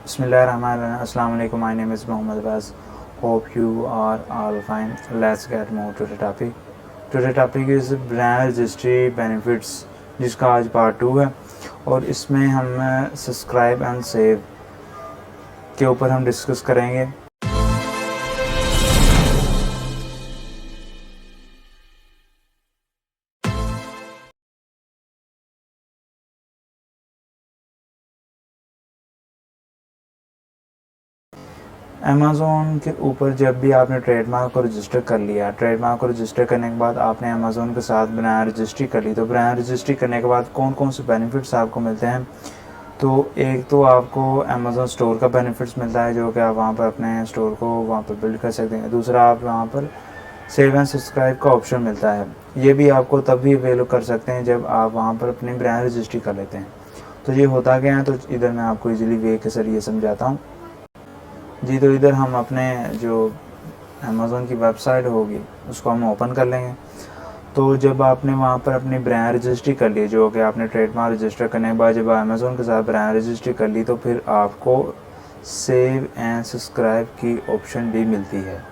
Bismillahirrahmanirrahim. Assalamu alaikum. My name is Mohammed Abbas. Hope you are all fine. Let's get more to the topic. Today topic is brand registry benefits, जिसका आज part 2 है और इसमें हम subscribe and save के ऊपर हम discuss करेंगे। अमेज़ोन के ऊपर जब भी आपने ट्रेडमार्क को रजिस्टर कर लिया, ट्रेडमार्क को रजिस्टर करने के बाद आपने अमेज़ोन के साथ ब्रांड रजिस्ट्री कर ली, तो ब्रांड रजिस्ट्री करने के बाद कौन कौन से बेनिफिट्स आपको मिलते हैं। तो एक तो आपको अमेज़ोन स्टोर का बेनिफिट्स मिलता है, जो कि आप वहाँ पर अपने स्टोर को वहाँ पर बिल्ड कर सकते हैं। दूसरा, आप वहाँ पर सेव एंड सब्सक्राइब का ऑप्शन मिलता है। ये भी आपको तब भी अवेल कर सकते हैं जब आप वहाँ पर अपनी ब्रांड रजिस्ट्री कर लेते हैं। तो ये होता क्या है, तो इधर मैं आपको ईजिली वे के जरिए समझाता हूँ जी। तो इधर हम अपने जो अमेज़ोन की वेबसाइट होगी उसको हम ओपन कर लेंगे। तो जब आपने वहाँ पर अपनी ब्रांड रजिस्ट्री कर ली, जो कि आपने ट्रेडमार्क रजिस्टर करने के बाद जब अमेज़ोन के साथ ब्रांड रजिस्ट्री कर ली, तो फिर आपको सेव एंड सब्सक्राइब की ऑप्शन भी मिलती है।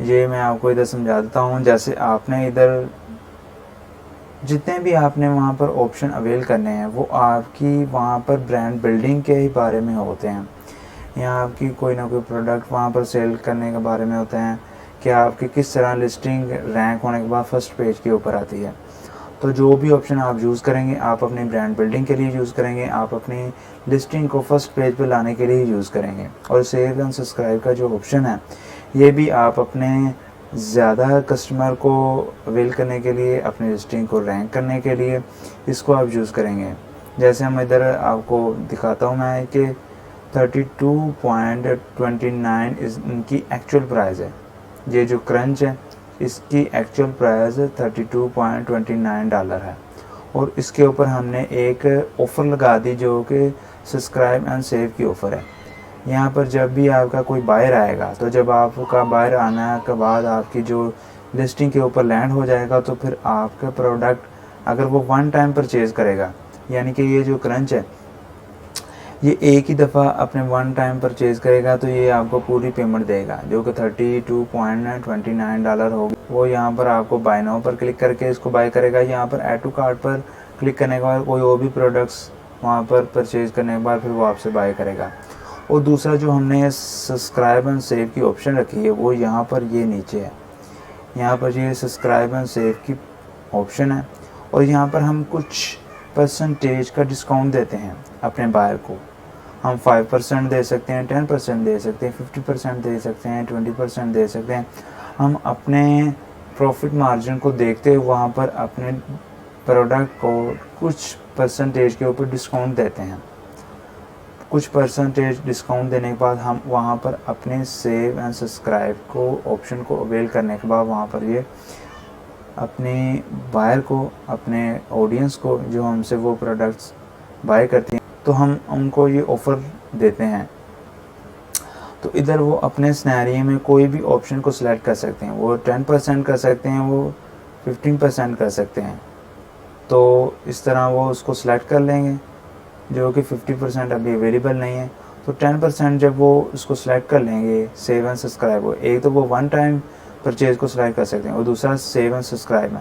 ये मैं आपको इधर समझा देता हूँ। जैसे आपने इधर जितने भी आपने वहाँ पर ऑप्शन अवेल करने हैं वो आपकी वहाँ पर ब्रांड बिल्डिंग के ही बारे में होते हैं, या आपकी कोई ना कोई प्रोडक्ट वहाँ पर सेल करने के बारे में होते हैं कि आपकी किस तरह लिस्टिंग रैंक होने के बाद फर्स्ट पेज के ऊपर आती है। तो जो भी ऑप्शन आप यूज़ करेंगे, आप अपनी ब्रांड बिल्डिंग के लिए यूज़ करेंगे, आप अपनी लिस्टिंग को फर्स्ट पेज पर लाने के लिए यूज़ करेंगे। और सेव एंड सब्सक्राइब का जो ऑप्शन है, ये भी आप अपने ज़्यादा कस्टमर को अवेल करने के लिए, अपनी लिस्टिंग को रैंक करने के लिए इसको आप यूज़ करेंगे। जैसे हम इधर आपको दिखाता हूँ मैं कि 32.29 इनकी एक्चुअल प्राइस है। ये जो क्रंच है इसकी एक्चुअल प्राइस $32.29 है। और इसके ऊपर हमने एक ऑफ़र लगा दी जो कि सब्सक्राइब एंड सेव की ऑफ़र है। यहाँ पर जब भी आपका कोई बायर आएगा, तो जब आपका बायर आने के बाद आपकी जो लिस्टिंग के ऊपर लैंड हो जाएगा, तो फिर आपका प्रोडक्ट अगर वो वन टाइम परचेज़ करेगा, यानी कि ये जो क्रंच है ये एक ही दफ़ा अपने वन टाइम परचेज़ करेगा, तो ये आपको पूरी पेमेंट देगा, जो कि $32.29 होगी। वो यहाँ पर आपको बाय नाउ पर क्लिक करके इसको बाय करेगा। यहाँ पर ऐड टू कार्ट पर क्लिक करने के बाद कोई और भी प्रोडक्ट्स वहाँ पर परचेज़ करने के बाद फिर वो आपसे बाय करेगा। और दूसरा जो हमने सब्सक्राइब एंड सेव की ऑप्शन रखी है, वो यहाँ पर ये नीचे है। यहाँ पर ये सब्सक्राइब एंड सेव की ऑप्शन है और यहाँ पर हम कुछ परसेंटेज का डिस्काउंट देते हैं अपने बायर को। हम 5% दे सकते हैं, 10% दे सकते हैं, 50% दे सकते हैं, 20% दे सकते हैं। हम अपने प्रॉफिट मार्जिन को देखते हुए वहाँ पर अपने प्रोडक्ट को कुछ परसेंटेज के ऊपर डिस्काउंट देते हैं। कुछ परसेंटेज डिस्काउंट देने के बाद हम वहाँ पर अपने सेव एंड सब्सक्राइब को ऑप्शन को अवेल करने के बाद वहाँ पर ये अपने बायर को, अपने ऑडियंस को जो हमसे वो प्रोडक्ट्स बाय करती हैं, तो हम उनको ये ऑफ़र देते हैं। तो इधर वो अपने सिनेरियो में कोई भी ऑप्शन को सिलेक्ट कर सकते हैं। वो 10% कर सकते हैं, वो 15% कर सकते हैं। तो इस तरह वो उसको सिलेक्ट कर लेंगे, जो कि 50% अभी अवेलेबल नहीं है। तो 10% जब वो उसको सिलेक्ट कर लेंगे सेव एंड सब्सक्राइब को, एक तो वो वन टाइम परचेज़ को सिलेक्ट कर सकते हैं और दूसरा सेव एंड सब्सक्राइब में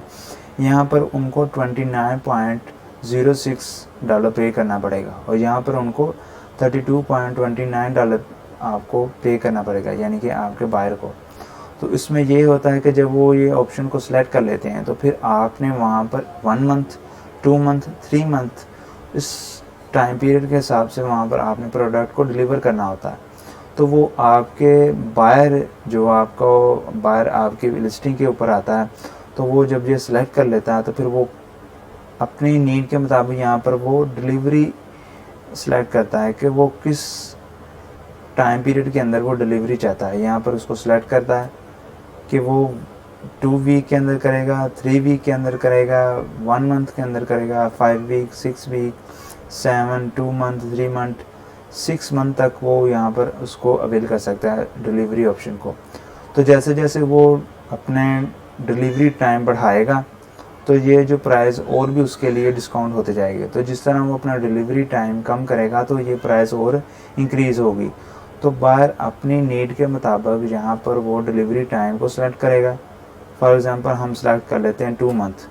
यहाँ पर उनको $29.06 पे करना पड़ेगा और यहाँ पर उनको $32.29 आपको पे करना पड़ेगा, यानी कि आपके बायर को। तो इसमें ये होता है कि जब वो ये ऑप्शन को सिलेक्ट कर लेते हैं, तो फिर आपने वहाँ पर 1 मंथ, 2 मंथ, 3 मंथ इस टाइम पीरियड के हिसाब से वहाँ पर आपने प्रोडक्ट को डिलीवर करना होता है। तो वो आपके बायर, जो आपको बायर आपकी लिस्टिंग के ऊपर आता है, तो वो जब ये सिलेक्ट कर लेता है, तो फिर वो अपनी नीड के मुताबिक यहाँ पर वो डिलीवरी सिलेक्ट करता है कि वो किस टाइम पीरियड के अंदर वो डिलीवरी चाहता है। यहाँ पर उसको सिलेक्ट करता है कि वो 2 वीक के अंदर करेगा, 3 वीक के अंदर करेगा, 1 मंथ के अंदर करेगा, 5 week, 6 week, 7, 2 month, 3 month, 6 month तक वो यहाँ पर उसको अवेल कर सकता है डिलीवरी ऑप्शन को। तो जैसे जैसे वो अपने डिलीवरी टाइम बढ़ाएगा, तो ये जो प्राइस और भी उसके लिए डिस्काउंट होते जाएंगे। तो जिस तरह वो अपना डिलीवरी टाइम कम करेगा तो ये प्राइस और इंक्रीज़ होगी। तो बायर अपनी नीड के मुताबिक यहाँ पर वो डिलीवरी टाइम को सिलेक्ट करेगा। फॉर एग्ज़ाम्पल हम सेलेक्ट कर लेते हैं 2 मंथ।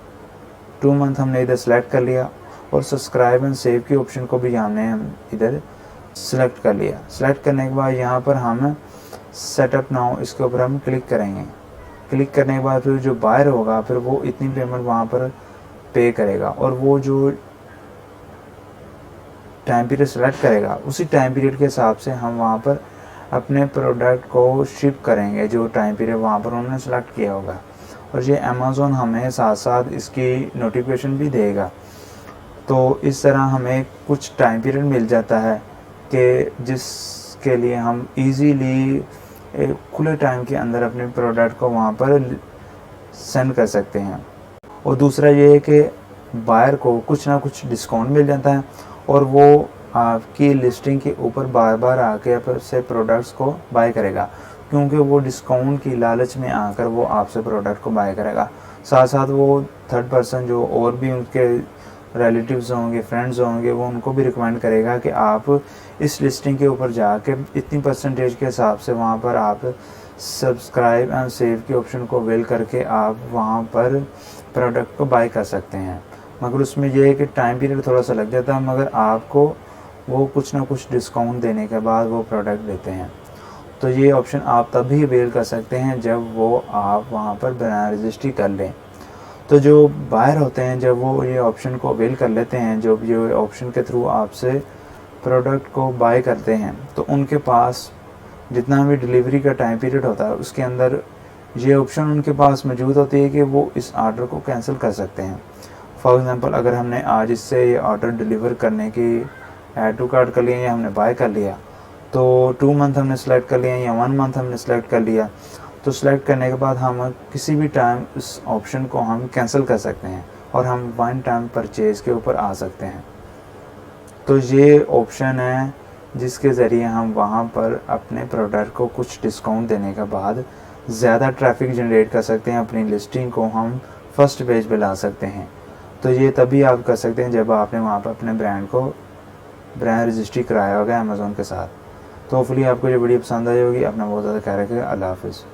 2 मंथ हमने इधर सेलेक्ट कर लिया और सब्सक्राइब एंड सेव की ऑप्शन को भी हमने इधर सेलेक्ट कर लिया। सेलेक्ट करने के बाद यहाँ पर हम सेटअप नाउ इसके ऊपर हम क्लिक करेंगे। क्लिक करने के बाद फिर जो बायर होगा फिर वो इतनी पेमेंट वहाँ पर पे करेगा और वो जो टाइम पीरियड सेलेक्ट करेगा उसी टाइम पीरियड के हिसाब से हम वहाँ पर अपने प्रोडक्ट को शिप करेंगे जो टाइम पीरियड वहाँ पर उन्होंने सेलेक्ट किया होगा। और ये अमेज़ॉन हमें साथ साथ इसकी नोटिफिकेशन भी देगा। तो इस तरह हमें कुछ टाइम पीरियड मिल जाता है कि जिसके लिए हम इजीली खुले टाइम के अंदर अपने प्रोडक्ट को वहाँ पर सेंड कर सकते हैं। और दूसरा ये है कि बायर को कुछ ना कुछ डिस्काउंट मिल जाता है और वो आपकी लिस्टिंग के ऊपर बार बार आके आपसे प्रोडक्ट्स को बाय करेगा, क्योंकि वो डिस्काउंट की लालच में आकर वो आपसे प्रोडक्ट को बाय करेगा। साथ साथ वो थर्ड पर्सन जो और भी उनके रिलेटिव्स होंगे, फ्रेंड्स होंगे, वो उनको भी रिकमेंड करेगा कि आप इस लिस्टिंग के ऊपर जाके इतनी परसेंटेज के हिसाब से वहाँ पर आप सब्सक्राइब एंड सेव के ऑप्शन को अवेल करके आप वहाँ पर प्रोडक्ट को बाय कर सकते हैं। मगर उसमें यह है कि टाइम पीरियड थोड़ा सा लग जाता है, मगर आपको वो कुछ ना कुछ डिस्काउंट देने के बाद वो प्रोडक्ट देते हैं। तो ये ऑप्शन आप तभी अवेल कर सकते हैं जब वो आप वहाँ पर ब्रांड रजिस्ट्री कर लें। तो जो बायर होते हैं जब वो ये ऑप्शन को अवेल कर लेते हैं, जो ये ऑप्शन के थ्रू आपसे प्रोडक्ट को बाय करते हैं, तो उनके पास जितना भी डिलीवरी का टाइम पीरियड होता है उसके अंदर ये ऑप्शन उनके पास मौजूद होती है कि वो इस ऑर्डर को कैंसिल कर सकते हैं। फॉर एग्ज़ाम्पल अगर हमने आज इससे ये ऑर्डर डिलीवर करने की ऐड टू कार्ट कर लिया या हमने बाय कर लिया, तो 2 मंथ हमने सेलेक्ट कर लिया या 1 मंथ हमने सेलेक्ट कर लिया, तो सेलेक्ट करने के बाद हम किसी भी टाइम इस ऑप्शन को हम कैंसिल कर सकते हैं और हम वन टाइम परचेज़ के ऊपर आ सकते हैं। तो ये ऑप्शन है जिसके ज़रिए हम वहाँ पर अपने प्रोडक्ट को कुछ डिस्काउंट देने के बाद ज़्यादा ट्रैफिक जनरेट कर सकते हैं, अपनी लिस्टिंग को हम फर्स्ट पेज पे ला सकते हैं। तो ये तभी आप कर सकते हैं जब आपने वहाँ पर अपने ब्रांड रजिस्ट्री कराया होगा अमेज़ॉन के साथ। तो होपफुली आपको ये वीडियो पसंद आई होगी। अपना बहुत ज़्यादा ख्याल रखिएगा। अल्लाह हाफ़िज़।